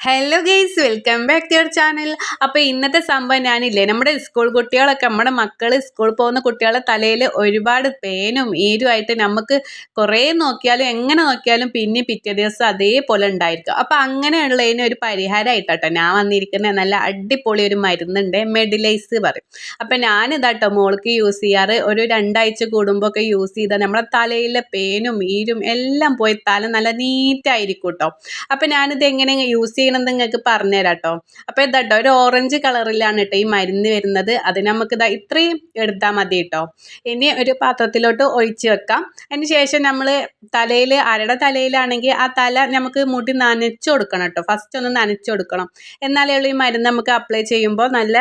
Hello guys, welcome back to your channel. അപ്പോൾ ഇന്നത്തെ സംഭവം ഞാനില്ലേ, നമ്മുടെ സ്കൂൾ കുട്ടികളൊക്കെ, നമ്മുടെ മക്കൾ സ്കൂളിൽ പോകുന്ന കുട്ടികളുടെ തലയിൽ ഒരുപാട് പേനും ഈരുമായിട്ട് നമുക്ക് കുറേ നോക്കിയാലും എങ്ങനെ നോക്കിയാലും പിന്നെ പിറ്റേ ദിവസം അതേപോലെ ഉണ്ടായിരിക്കും. അപ്പോൾ അങ്ങനെയുള്ളതിന് ഒരു പരിഹാരമായിട്ടോ ഞാൻ വന്നിരിക്കുന്നത്. നല്ല അടിപൊളി ഒരു മരുന്നുണ്ട്, മെഡിലൈസ് പറയും. അപ്പോൾ ഞാനിതാട്ടോ മോൾക്ക് യൂസ് ചെയ്യാറ്. ഒരു 2 ആഴ്ച കൂടുമ്പോൾ ഒക്കെ യൂസ് ചെയ്താൽ നമ്മുടെ തലയിലെ പേനും ഈരും എല്ലാം പോയി തല നല്ല നീറ്റായിരിക്കും കേട്ടോ. അപ്പോൾ ഞാനിത് എങ്ങനെ യൂസ് ചെയ്യണമെന്ന് നിങ്ങൾക്ക് പറഞ്ഞുതരാം കേട്ടോ. അപ്പോൾ ഇതാട്ടോ, ഒരു ഓറഞ്ച് കളറിലാണ് കേട്ടോ ഈ മരുന്ന് വരുന്നത്. അത് നമുക്ക് ഇത്രയും എടുത്താൽ മതി കേട്ടോ. ഇനി ഒരു പാത്രത്തിലോട്ട് ഒഴിച്ച് വെക്കാം. അതിന് ശേഷം നമ്മൾ തലയിൽ, ആരുടെ തലയിലാണെങ്കിൽ ആ തല നമുക്ക് മുടി നനച്ചു കൊടുക്കണം കേട്ടോ. ഫസ്റ്റ് ഒന്ന് നനച്ചു കൊടുക്കണം. എന്നാലേ ഉള്ളൂ ഈ മരുന്ന് നമുക്ക് അപ്ലൈ ചെയ്യുമ്പോൾ നല്ല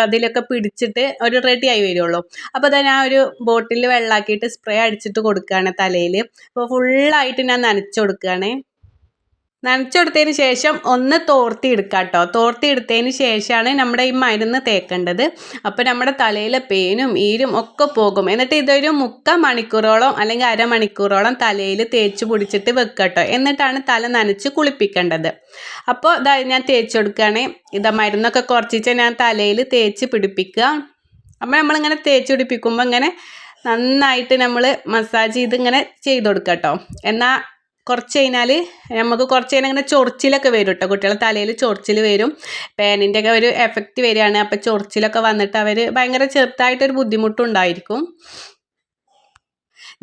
അതിലൊക്കെ പിടിച്ചിട്ട് ഒരു റെഡി ആയി വരുള്ളൂ. അപ്പോൾ അതാ ഞാൻ ഒരു ബോട്ടിൽ വെള്ളമാക്കിയിട്ട് സ്പ്രേ അടിച്ചിട്ട് കൊടുക്കുകയാണ് തലയിൽ. അപ്പോൾ ഫുള്ളായിട്ട് ഞാൻ നനച്ചു കൊടുക്കുകയാണ്. നനച്ചെടുത്തതിന് ശേഷം ഒന്ന് തോർത്തി എടുക്കുക കേട്ടോ. തോർത്തി എടുത്തതിന് ശേഷമാണ് നമ്മുടെ ഈ മരുന്ന് തേക്കേണ്ടത്. അപ്പോൾ നമ്മുടെ തലയിലെ പേനും ഈരും ഒക്കെ പോകും. എന്നിട്ട് ഇതൊരു 3/4 മണിക്കൂറോളം അല്ലെങ്കിൽ അരമണിക്കൂറോളം തലയിൽ തേച്ച് പിടിച്ചിട്ട് വെക്കുക കേട്ടോ. എന്നിട്ടാണ് തല നനച്ച് കുളിപ്പിക്കേണ്ടത്. അപ്പോൾ ഇതാ ഞാൻ തേച്ച് കൊടുക്കുകയാണ്. ഇതാ മരുന്നൊക്കെ കുറച്ചിട്ട് ഞാൻ തലയിൽ തേച്ച് പിടിപ്പിക്കുക. അപ്പോൾ നമ്മളിങ്ങനെ തേച്ച് പിടിപ്പിക്കുമ്പോൾ ഇങ്ങനെ നന്നായിട്ട് നമ്മൾ മസാജ് ചെയ്ത് ഇങ്ങനെ ചെയ്ത് കൊടുക്കുക കേട്ടോ. എന്നാൽ കുറച്ച് കഴിഞ്ഞാൽ നമുക്ക് കുറച്ച് കഴിഞ്ഞാൽ ഇങ്ങനെ ചൊറിച്ചിലൊക്കെ വരും കേട്ടോ. കുട്ടികളുടെ തലയിൽ ചൊറിച്ചിൽ വരും. പേനിൻ്റെ ഒക്കെ ഒരു എഫക്റ്റ് വരികയാണ്. അപ്പോൾ ചൊറിച്ചിലൊക്കെ വന്നിട്ട് അവർ ഭയങ്കര ചെറുതായിട്ടൊരു ബുദ്ധിമുട്ടുണ്ടായിരിക്കും.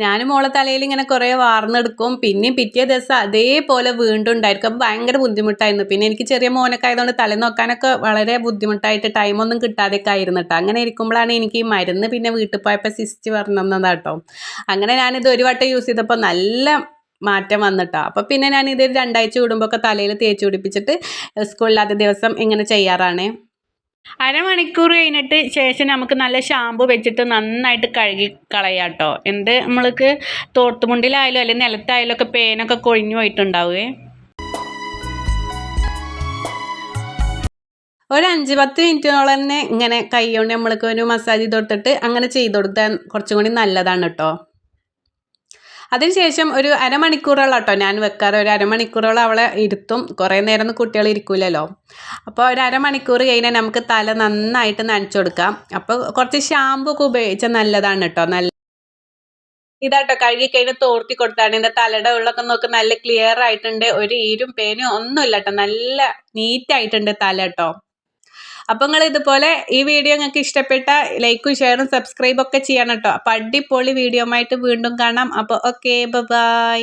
ഞാനും മോളെ തലയിൽ ഇങ്ങനെ കുറേ വാർന്നെടുക്കും. പിന്നെയും പിറ്റേ ദിവസം അതേപോലെ വീണ്ടും ഉണ്ടായിരിക്കും. അപ്പോൾ ഭയങ്കര ബുദ്ധിമുട്ടായിരുന്നു. പിന്നെ എനിക്ക് ചെറിയ മോനൊക്കെ ആയതുകൊണ്ട് തല നോക്കാനൊക്കെ വളരെ ബുദ്ധിമുട്ടായിട്ട് ടൈമൊന്നും കിട്ടാതെയൊക്കെ ആയിരുന്നു കേട്ടോ. അങ്ങനെ ഇരിക്കുമ്പോഴാണ് എനിക്ക് ഈ മരുന്ന് പിന്നെ വീട്ടിൽ പോയപ്പോൾ സിസ്റ്റ് പറഞ്ഞു തന്നതാട്ടോ. അങ്ങനെ ഞാനിത് ഒരു വട്ടം യൂസ് ചെയ്തപ്പോൾ നല്ല മാറ്റം വന്നിട്ടോ. അപ്പോൾ പിന്നെ ഞാൻ ഇത് 2 ആഴ്ച കൂടുമ്പോൾ ഒക്കെ തലയിൽ തേച്ച് പിടിപ്പിച്ചിട്ട് സ്കൂളില്ലാത്ത ദിവസം ഇങ്ങനെ ചെയ്യാറാണ്. അരമണിക്കൂർ കഴിഞ്ഞിട്ട് ശേഷം നമുക്ക് നല്ല ഷാമ്പു വെച്ചിട്ട് നന്നായിട്ട് കഴുകി കളയാം കേട്ടോ. എന്ത് നമ്മൾക്ക് തോർത്തുമുണ്ടിലായാലും അല്ലെങ്കിൽ നിലത്തായാലും ഒക്കെ പേനൊക്കെ കൊഴിഞ്ഞു പോയിട്ടുണ്ടാവുകയെ. ഒരു 5-10 മിനിറ്റോളം തന്നെ ഇങ്ങനെ കൈ കൊണ്ട് നമ്മൾക്ക് ഒരു മസാജ് ചെയ്ത് കൊടുത്തിട്ട് അങ്ങനെ ചെയ്ത് കൊടുത്താൽ കുറച്ചും കൂടി നല്ലതാണ് കേട്ടോ. അതിനുശേഷം ഒരു അരമണിക്കൂറോളം കേട്ടോ ഞാൻ വെക്കാറ്. ഒരു അരമണിക്കൂറോളം അവളെ ഇരുത്തും. കുറേ നേരം ഒന്നും കുട്ടികൾ ഇരിക്കില്ലല്ലോ. അപ്പോൾ ഒരു അരമണിക്കൂർ കഴിഞ്ഞാൽ നമുക്ക് തല നന്നായിട്ട് നനച്ചു കൊടുക്കാം. അപ്പോൾ കുറച്ച് ഷാമ്പു ഒക്കെ ഉപയോഗിച്ചാൽ നല്ലതാണ് കേട്ടോ. ഇതാട്ടോ കഴുകി കഴിഞ്ഞ് തോർത്തി കൊടുത്താണ്. എൻ്റെ തലയുടെ ഉള്ളൊക്കെ നോക്ക് നല്ല ക്ലിയർ ആയിട്ടുണ്ട്. ഒരു ഈരും പേനും ഒന്നുമില്ല കേട്ടോ. നല്ല നീറ്റായിട്ടുണ്ട് തല കേട്ടോ. അപ്പോൾ നിങ്ങൾ ഇതുപോലെ ഈ വീഡിയോ നിങ്ങൾക്ക് ഇഷ്ടപ്പെട്ട ലൈക്കും ഷെയറും സബ്സ്ക്രൈബൊക്കെ ചെയ്യണം കേട്ടോ. അപ്പോൾ അടിപൊളി വീഡിയോ ആയിട്ട് വീണ്ടും കാണാം. അപ്പോൾ ഓക്കെ, ബൈ.